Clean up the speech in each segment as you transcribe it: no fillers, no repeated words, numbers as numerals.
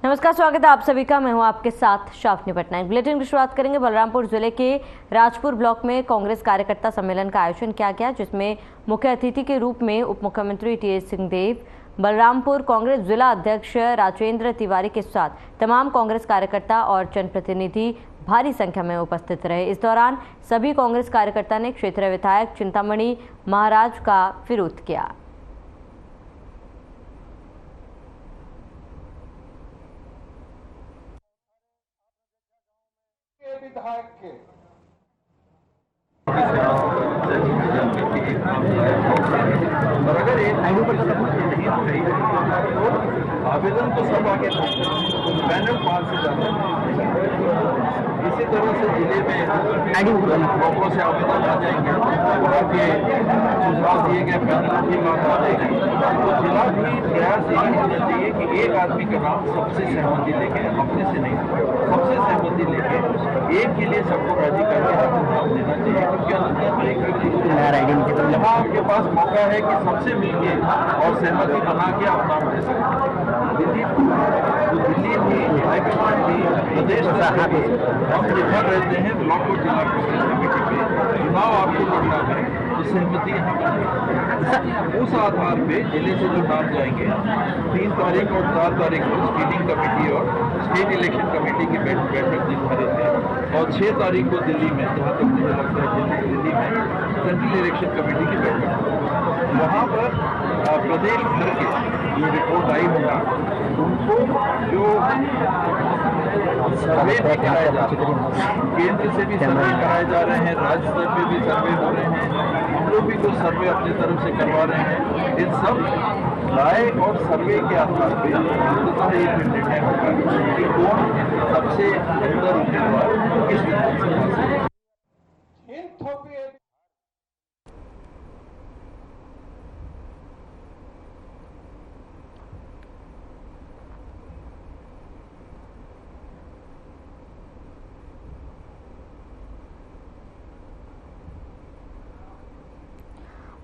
नमस्कार, स्वागत है आप सभी का। मैं हूं आपके साथ शाफनी पटनायक। बुलेटिन की शुरुआत करेंगे। बलरामपुर जिले के राजपुर ब्लॉक में कांग्रेस कार्यकर्ता सम्मेलन का आयोजन किया गया, जिसमें मुख्य अतिथि के रूप में उप मुख्यमंत्री टीएस सिंहदेव, बलरामपुर कांग्रेस जिला अध्यक्ष राजेंद्र तिवारी के साथ तमाम कांग्रेस कार्यकर्ता और जनप्रतिनिधि भारी संख्या में उपस्थित रहे। इस दौरान सभी कांग्रेस कार्यकर्ता ने क्षेत्रीय विधायक चिंतामणि महाराज का विरोध किया। विधायक के और अगर एक आवेदन तो सब आगे पैनल पास से जाता है। इसी तरह से जिले में ब्लॉकों से आवेदन आ जाएंगे, वहाँ के सुझाव दिए गए पैनल की बात आ जाएगी। तो जिला भी प्रयास यही होना चाहिए कि एक आदमी का नाम सबसे सहमति लेके, अपने से नहीं, सबसे सहमति लेके एक के लिए सबको राजी करके आपको नाम देना चाहिए। क्योंकि जहाँ आपके पास मौका है कि सबसे मिलके और सहमति बना के आप नाम दे सकते हैं। दिल्ली भी हाईकमान भी प्रदेश हम जितना रहते हैं ब्लॉक और जिला कमेटी पे चुनाव आपको करना है तो सहमति उस आधार पे जिले से जो नाम जाएंगे 3 तारीख और 4 तारीख को स्क्रीनिंग कमेटी और स्टेट इलेक्शन कमेटी की बैठक निर्धारित है और 6 तारीख को दिल्ली में, जहाँ तक मुझे लगता है दिल्ली में सेंट्रल इलेक्शन कमेटी की बैठक, वहाँ पर प्रदेश भर के जो रिपोर्ट आई होगा उनको जो सर्वे भी कराए जा रहे हैं, केंद्र से भी सर्वे कराए जा रहे हैं, राज्य स्तर पे भी सर्वे हो रहे हैं, हम लोग भी कुछ सर्वे अपनी तरफ से करवा रहे हैं। इन सब राय और सर्वे के आधार पर अंततः ये निर्णय होगा कि कौन सबसे बेहतर उम्मीदवार किस विधानसभा से।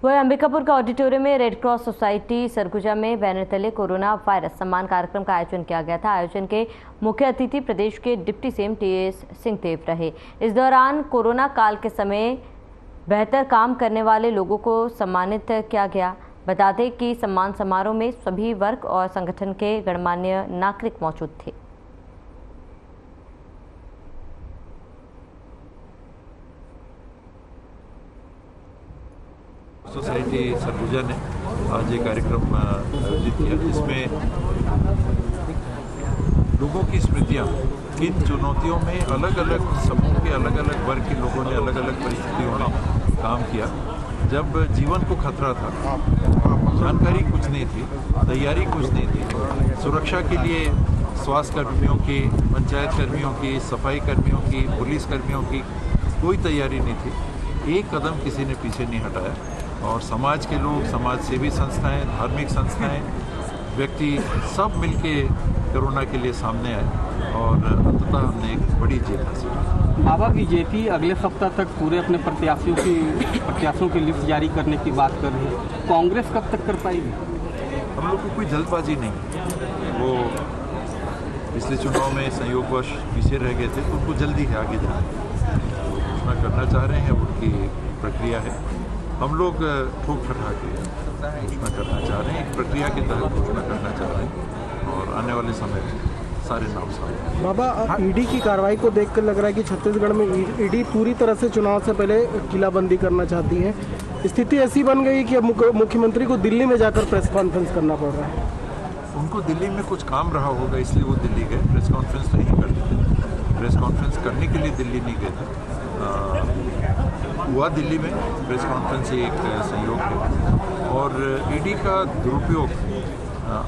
वह अंबिकापुर का ऑडिटोरियम में रेड क्रॉस सोसाइटी सरगुजा में बैनर तले कोरोना वायरस सम्मान कार्यक्रम का आयोजन किया गया था। आयोजन के मुख्य अतिथि प्रदेश के डिप्टी सीएम टीएस सिंहदेव रहे। इस दौरान कोरोना काल के समय बेहतर काम करने वाले लोगों को सम्मानित किया गया। बता दें कि सम्मान समारोह में सभी वर्ग और संगठन के गणमान्य नागरिक मौजूद थे। सोसाइटी सरगुजा ने आज एक कार्यक्रम आयोजित किया, जिसमें लोगों की स्मृतियाँ, किन चुनौतियों में अलग अलग समूह के अलग अलग वर्ग के लोगों ने अलग अलग परिस्थितियों में काम किया। जब जीवन को खतरा था, जानकारी कुछ नहीं थी, तैयारी कुछ नहीं थी, सुरक्षा के लिए स्वास्थ्य कर्मियों की, पंचायत कर्मियों की, सफाई कर्मियों की, पुलिस कर्मियों की कोई तैयारी नहीं थी। एक कदम किसी ने पीछे नहीं हटाया और समाज के लोग, समाज सेवी संस्थाएं, धार्मिक संस्थाएं, व्यक्ति सब मिलके कोरोना के लिए सामने आए और अंततः हमने एक बड़ी जीत हासिल की। बाबा बीजेपी अगले सप्ताह तक पूरे अपने प्रत्याशियों की लिस्ट जारी करने की बात कर रही है। कांग्रेस कब तक कर पाएगी? हम लोग को कोई जल्दबाजी नहीं, वो पिछले चुनाव में संयोगवश पीछे रह गए थे तो उनको जल्दी है आगे जाना, घोषणा करना चाह रहे हैं, उनकी प्रक्रिया है। हम लोग ठोक ठठा के घोषणा करना चाह रहे हैं, एक प्रक्रिया के तहत घोषणा करना चाह रहे हैं और आने वाले समय में सारे नाम सामने। बाबा, ईडी की कार्रवाई को देखकर लग रहा है कि छत्तीसगढ़ में ईडी पूरी तरह से चुनाव से पहले किलाबंदी करना चाहती है। स्थिति ऐसी बन गई कि अब मुख्यमंत्री को दिल्ली में जाकर प्रेस कॉन्फ्रेंस करना पड़ रहा है। उनको दिल्ली में कुछ काम रहा होगा, इसलिए वो दिल्ली गए। प्रेस कॉन्फ्रेंस नहीं करते थे, प्रेस कॉन्फ्रेंस करने के लिए दिल्ली नहीं गए थे। हुआ दिल्ली में प्रेस कॉन्फ्रेंस एक सहयोग है और ईडी का दुरुपयोग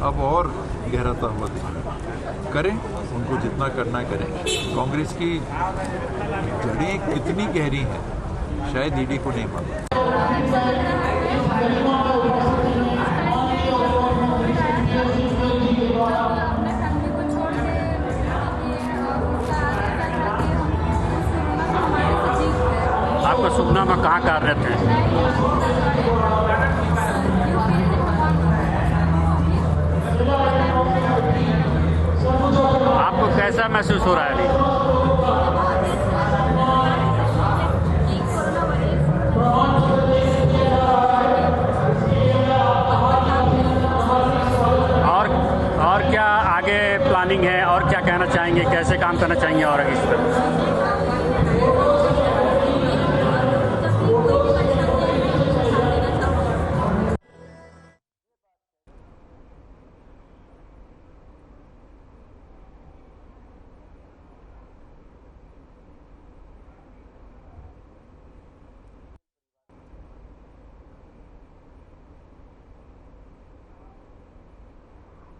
अब और गहराता हुआ दिखेगा। करें, उनको जितना करना करें। कांग्रेस की जड़ें कितनी गहरी हैं शायद ईडी को नहीं मालूम। आपका सुखना में कहाँ कार्यरत है? कैसा महसूस हो रहा है अभी? और क्या आगे प्लानिंग है, और क्या कहना चाहेंगे, कैसे काम करना चाहेंगे और इस पर?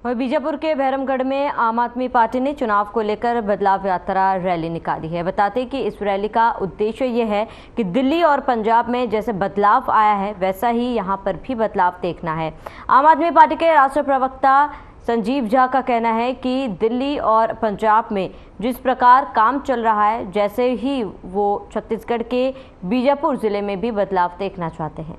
वहीं बीजापुर के भैरमगढ़ में आम आदमी पार्टी ने चुनाव को लेकर बदलाव यात्रा रैली निकाली है। बताते हैं कि इस रैली का उद्देश्य ये है कि दिल्ली और पंजाब में जैसे बदलाव आया है वैसा ही यहां पर भी बदलाव देखना है। आम आदमी पार्टी के राष्ट्रीय प्रवक्ता संजीव झा का कहना है कि दिल्ली और पंजाब में जिस प्रकार काम चल रहा है जैसे ही वो छत्तीसगढ़ के बीजापुर जिले में भी बदलाव देखना चाहते हैं।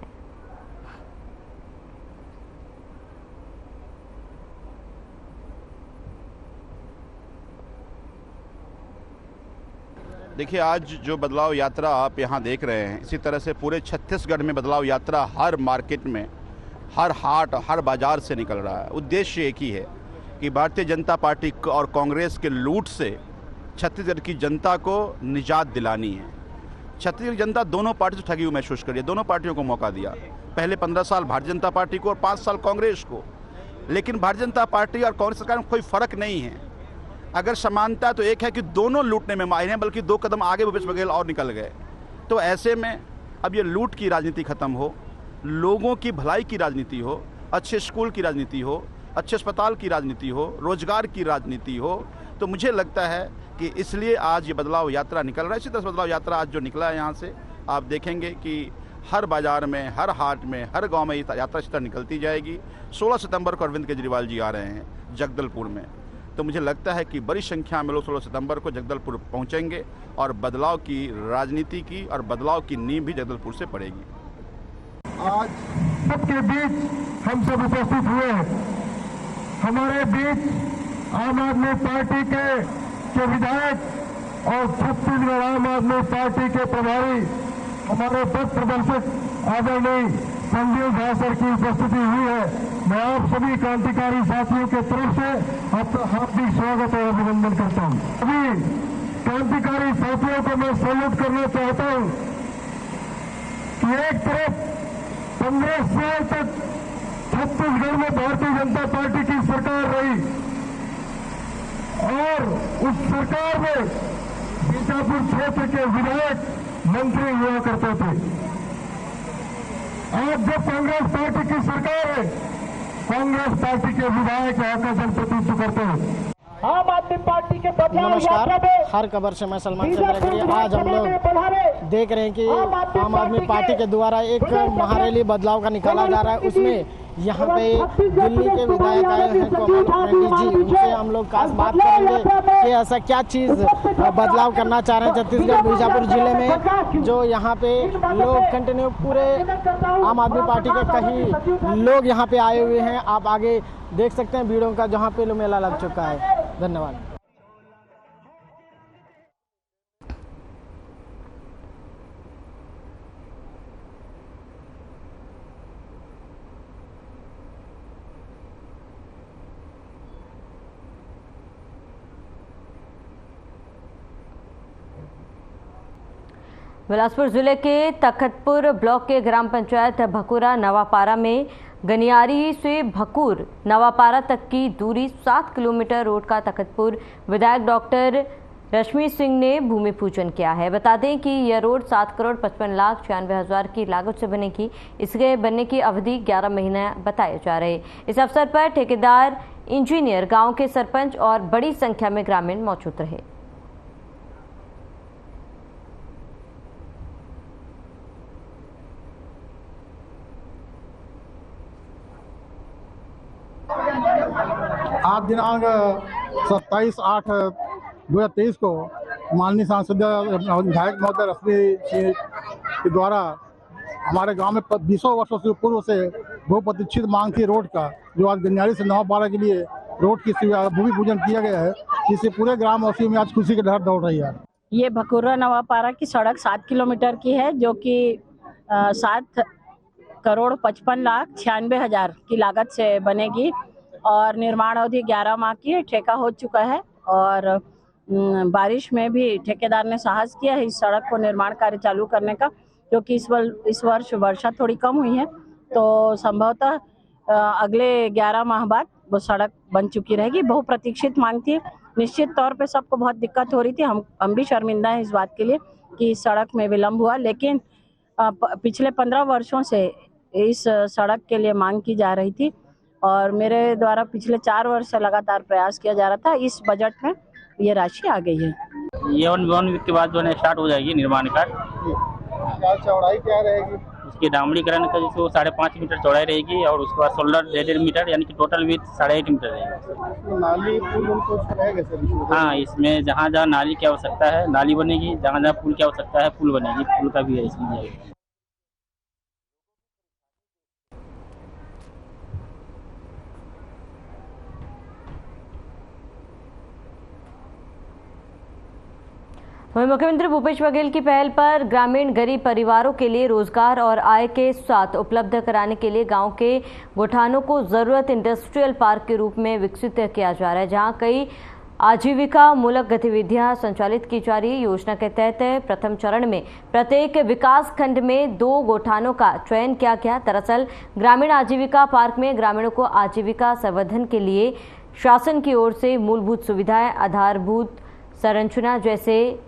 देखिए, आज जो बदलाव यात्रा आप यहाँ देख रहे हैं, इसी तरह से पूरे छत्तीसगढ़ में बदलाव यात्रा हर मार्केट में, हर हाट, हर बाजार से निकल रहा है। उद्देश्य एक ही है कि भारतीय जनता पार्टी और कांग्रेस के लूट से छत्तीसगढ़ की जनता को निजात दिलानी है। छत्तीसगढ़ जनता दोनों पार्टी से ठगी हुई महसूस करी है। दोनों पार्टियों को मौका दिया, पहले 15 साल भारतीय जनता पार्टी को और 5 साल कांग्रेस को। लेकिन भारतीय जनता पार्टी और कांग्रेस सरकार में कोई फ़र्क नहीं है। अगर समानता तो एक है कि दोनों लूटने में माहिर हैं, बल्कि 2 कदम आगे भूपेश बघेल और निकल गए। तो ऐसे में अब ये लूट की राजनीति ख़त्म हो, लोगों की भलाई की राजनीति हो, अच्छे स्कूल की राजनीति हो, अच्छे अस्पताल की राजनीति हो, रोजगार की राजनीति हो, तो मुझे लगता है कि इसलिए आज ये बदलाव यात्रा निकल रहा है। इसी तरह से बदलाव यात्रा आज जो निकला है यहाँ से आप देखेंगे कि हर बाजार में, हर हाट में, हर गाँव में यात्रा इस तरह निकलती जाएगी। 16 सितंबर को अरविंद केजरीवाल जी आ रहे हैं जगदलपुर में, तो मुझे लगता है कि बड़ी संख्या में लोग 16 सितंबर को जगदलपुर पहुंचेंगे और बदलाव की राजनीति की और बदलाव की नींव भी जगदलपुर से पड़ेगी। आज सबके बीच हम सब उपस्थित हुए हैं। हमारे बीच आम आदमी पार्टी के विधायक और छत्तीसगढ़ आम आदमी पार्टी के प्रभारी हमारे पथ प्रदर्शक आदरणीय संजीव झा सर की उपस्थिति हुई है। मैं आप सभी क्रांतिकारी साथियों के तरफ से आपका हार्दिक स्वागत और अभिनंदन करता हूं। सभी क्रांतिकारी साथियों को मैं सैल्यूट करना चाहता हूं कि एक तरफ 15 साल तक छत्तीसगढ़ में भारतीय जनता पार्टी की सरकार रही और उस सरकार में बीजापुर क्षेत्र के विधायक मंत्री हुआ करते थे। आज जब कांग्रेस पार्टी की सरकार है, कांग्रेस पार्टी के विधायक यहाँ का जनप्रतिनिधित्व करते हैं। आम आदमी पार्टी के नमस्कार, हर खबर से मैं सलमान चंद्र। आज हम लोग देख रहे हैं कि आम आदमी पार्टी के द्वारा एक महारैली बदलाव का निकाला जा रहा है। उसमें यहाँ पे दिल्ली के विधायक आए हैं कोमल जी, उनसे हम लोग खास बात करेंगे कि ऐसा क्या चीज़ बदलाव करना चाह रहे हैं छत्तीसगढ़ बीजापुर जिले में, जो यहाँ पे लोग कंटिन्यू पूरे आम आदमी पार्टी के कई लोग यहाँ पे आए हुए हैं। आप आगे देख सकते हैं भीड़ों का जहाँ पे मेला लग चुका है। धन्यवाद। बिलासपुर जिले के तखतपुर ब्लॉक के ग्राम पंचायत भकुरा नवापारा में गनियारी से भकुर नवापारा तक की दूरी 7 किलोमीटर रोड का तखतपुर विधायक डॉक्टर रश्मि सिंह ने भूमि पूजन किया है। बता दें कि यह रोड 7,55,96,000 की लागत से बनेगी। इसके बनने की अवधि 11 महीने बताए जा रहे। इस अवसर पर ठेकेदार, इंजीनियर, गांव के सरपंच और बड़ी संख्या में ग्रामीण मौजूद रहे। आज दिनांक 27/8/2023 को माननीय सांसद विधायक महोदय रश्मि सिंह के द्वारा हमारे गांव में 20 वर्षों से पूर्व से बहुप्रतीक्षित मांग थी रोड का, जो आज गनियारी से नवापारा के लिए रोड की भूमि पूजन किया गया है। जिससे पूरे ग्रामवासियों में आज खुशी की लहर दौड़ रही है। ये भकुरा नवापारा की सड़क 7 किलोमीटर की है, जो कि 7,55,96,000 की लागत से बनेगी और निर्माण अवधि 11 माह की ठेका हो चुका है। और बारिश में भी ठेकेदार ने साहस किया है इस सड़क को निर्माण कार्य चालू करने का, क्योंकि इस वर्ष वर्षा थोड़ी कम हुई है, तो संभवतः अगले 11 माह बाद वो सड़क बन चुकी रहेगी। बहुप्रतीक्षित मांग थी, निश्चित तौर पे सबको बहुत दिक्कत हो रही थी। हम भी शर्मिंदा हैं इस बात के लिए कि इस सड़क में विलम्ब हुआ, लेकिन पिछले 15 वर्षों से इस सड़क के लिए मांग की जा रही थी और मेरे द्वारा पिछले 4 वर्ष से लगातार प्रयास किया जा रहा था। इस बजट में ये राशि आ गई है। ये 1 वीक के बाद जो है स्टार्ट हो जाएगी निर्माण कार्य। क्या चौड़ाई क्या रहेगी? इसकी डामड़ीकरण का जैसे 5.5 मीटर चौड़ाई रहेगी और उसके बाद 16.5 मीटर यानी कि टोटल विथ 8.5 मीटर रहेगी। नाली पुल उनको रहेगा सर? हाँ, इसमें जहाँ जहाँ नाली की आवश्यकता है नाली बनेगी, जहाँ जहाँ पुल की आवश्यकता है पुल बनेगी, पुल का भी है इसमें जाएगी। वहीं मुख्यमंत्री भूपेश बघेल की पहल पर ग्रामीण गरीब परिवारों के लिए रोजगार और आय के साथ उपलब्ध कराने के लिए गांव के गोठानों को जरूरत इंडस्ट्रियल पार्क के रूप में विकसित किया जा रहा है, जहां कई आजीविका मूलक गतिविधियां संचालित की जा रही है। योजना के तहत प्रथम चरण में प्रत्येक विकास खंड में 2 गोठानों का चयन किया गया। दरअसल ग्रामीण आजीविका पार्क में ग्रामीणों को आजीविका संवर्धन के लिए शासन की ओर से मूलभूत सुविधाएं, आधारभूत संरचना जैसे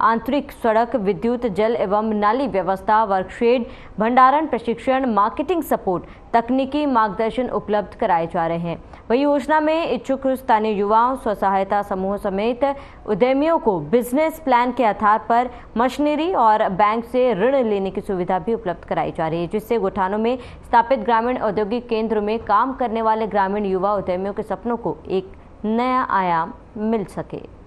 आंतरिक सड़क, विद्युत, जल एवं नाली व्यवस्था, वर्कशेड, भंडारण, प्रशिक्षण, मार्केटिंग सपोर्ट, तकनीकी मार्गदर्शन उपलब्ध कराए जा रहे हैं। वही योजना में इच्छुक स्थानीय युवाओं, स्वसहायता समूह समेत उद्यमियों को बिजनेस प्लान के आधार पर मशीनरी और बैंक से ऋण लेने की सुविधा भी उपलब्ध कराई जा रही है, जिससे गोठानों में स्थापित ग्रामीण औद्योगिक केंद्र में काम करने वाले ग्रामीण युवा उद्यमियों के सपनों को एक नया आयाम मिल सके।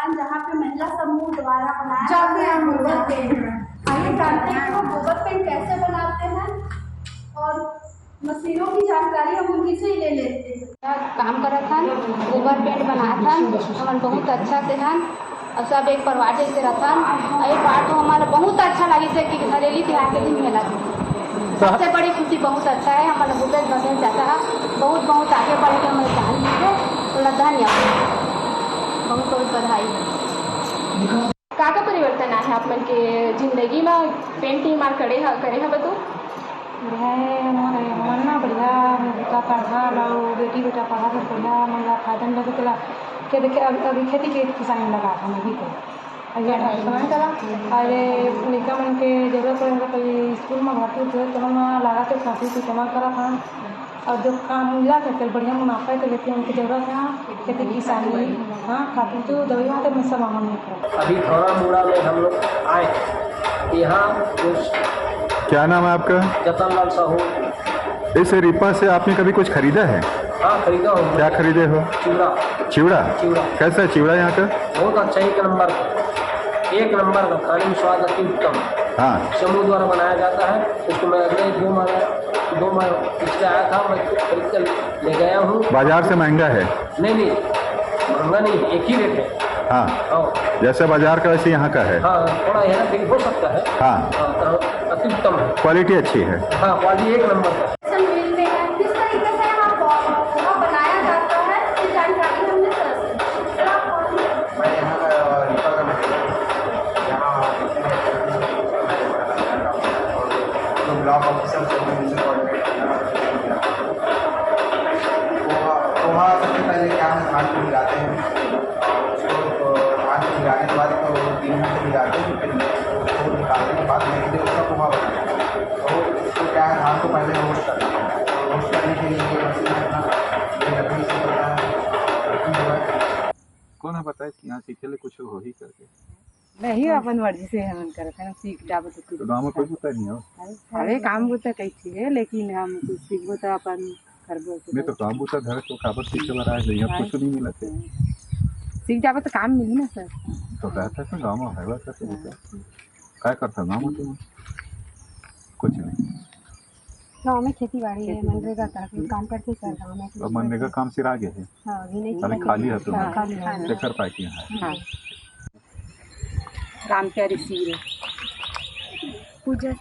जहाँ पे महिला समूह द्वारा बनाया जाते हैं गोबर पेंट। आइए जानते हैं कि वो गोबर पेंट कैसे बनाते हैं और मशीनों की जानकारी हम उनकी से ही ले लेते हैं। काम करा था, गोबर पेंट बनाया था, हमारे बहुत अच्छा से था और सब एक परिवार जैसे रहता है। ये बात तो हमारा बहुत अच्छा लगी थे कि घरेलू त्योहार के दिन मेला सबसे बड़ी खुशी बहुत अच्छा है। हमारा भूपेश बघेल चाचा बहुत बहुत आगे बढ़ के हमारे जान दीजिए, धन्यवाद, बहुत बहुत बधाई। का परिवर्तन है आप मन के जिंदगी में पेंटिंग मार करे है बतू मरना बढ़िया बेटा पढ़ा लो, बेटी बेटा पढ़ा कर बढ़िया मतलब फायदा लगे चला के देखे। अभी खेती के किसानी लगा था अभी को समझ चला। अरे निका मन के जरूरत पड़ेगा कोई स्कूल में भर्ती हुए तो हम लगा के काफ़ी कुछ जमा करा था और जो काम मिला करके बढ़िया मुनाफा के लेते हैं। उनकी जरूरत है खेती किसानी, हाँ खातिर जो दवाइयाँ तो मैं सब हम नहीं करा। अभी थोड़ा मुड़ा में हम लोग आए यहाँ। क्या नाम है आपका? जतन लाल साहू। इस रिपा से आपने कभी कुछ खरीदा है? हाँ खरीदा हूँ। क्या खरीदे हो? चिवड़ा। चिवड़ा? कैसा है चिवड़ा यहाँ का? बहुत अच्छा, एक नंबर का खाने में स्वाद अति उत्तम। हाँ, समूह द्वारा बनाया जाता है। उसको मैं अगले 2 माह पिछले आया था, मैं खरीद कर ले गया हूँ। बाजार से महंगा है? नहीं महंगा नहीं, एक ही रेट है। हाँ, जैसे बाजार का वैसे यहाँ का है। हाँ, थोड़ा हेरा फेरी हो सकता है। हाँ, अति उत्तम है, क्वालिटी अच्छी है। हाँ, क्वालिटी एक नंबर है। किस तरीके से यहाँ बनाया जाता है इसकी जानकारी हमने ब्लॉक ऑफिसर से पोहा सबसे पहले क्या हम धान को मिलाते हैं, उसको धान को मिलाने के बाद तो 3 घंटे मिलाते हैं, फिर उसको निकालने के बाद मेरे उसका पोहा बनाते हैं। तो उसको क्या है, धान को पहले रोस्ट करते हैं। रोस्ट करने के लिए मशीन अपना लकड़ी से बनता है। कौन है बताए कि यहाँ सीखे ले कुछ हो ही करके नहीं अपन मर्जी से हम करते हैं, सीख जाबो तो गाँव में कोई होता नहीं हो। अरे काम होता कैसी है, लेकिन हम कुछ सीखबो तो अपन करबो। नहीं तो काम होता घर तो काबर सीखे बार आए यहाँ कुछ नहीं मिला थे। सीख जाबो तो काम मिली ना सर। तो कहता है गाँव में है वैसा तो क्या करता गाँव में तुम गाँव में खेती बाड़ी है, मनरेगा का काम करते सर गाँव में। अब मनरेगा काम सिर आगे है, हाँ अभी नहीं अभी खाली है तो खाली है। चेक कर पाए कि यहाँ है। राम प्यारी सीरे पूजा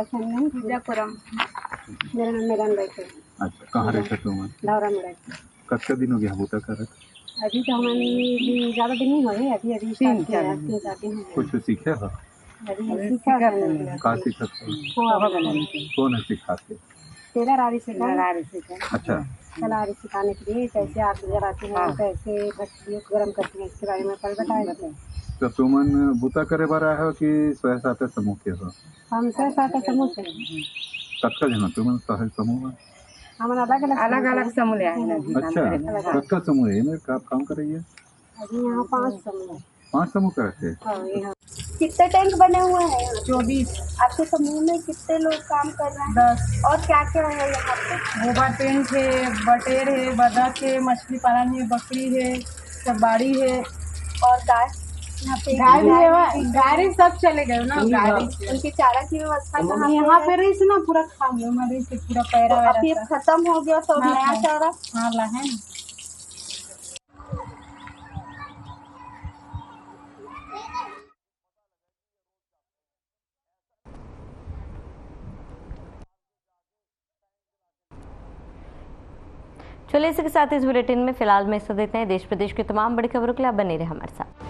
सर नहीं पूजापुरम। मेरा नाम मैदान बैठे। अच्छा, कहाँ रहते तुम? लाहौरा में रहते। कब दिन हो गया बूटा कर? अभी तो हमारी ज़्यादा दिन नहीं हुए, अभी स्टार्ट किया है, 3-4 दिन हुए। कुछ सीखे हो? अभी सीखा कहाँ सीखा? कौन है सिखाते? टेलर आरी सिखा। अच्छा, कलारी सिखाने के लिए कैसे आग जलाते हैं, कैसे भट्टियों को गर्म करते हैं, इसके बारे में कल बताया। तो तुमन बूता करे बार आए हो कि स्वयं सहायता समूह के हो? हम स्वयं सहायता समूह से। कत्का जना तुमन सहायता समूह? हम अलग-अलग समूह है। अच्छा, कत्का समूह है में काम कर रही है? अभी यहाँ 5 समूह है। 5 समूह करते हैं। कितने टैंक बने हुए हैं? 24। आपके समूह में कितने लोग काम कर रहे हैं? 10। और क्या क्या है यहाँ पे? गोबर पेंट है, बटेर है, बतख है, मछली पालन है, बकरी है, सब बाड़ी है। और गाय? यहाँ पे गाय भी है, गाय सब चले गए ना। गाय उनकी चारा की व्यवस्था कहाँ यहाँ पे रही ना पूरा खा गए, मरी से पूरा पैरा। अब ये खत्म हो गया तो नया चारा? हाँ ला है। चलिए इसी के साथ इस बुलेटिन में फिलहाल में इस देते हैं। देश प्रदेश की तमाम बड़ी खबरों के लिए आप बने रहे हमारे साथ।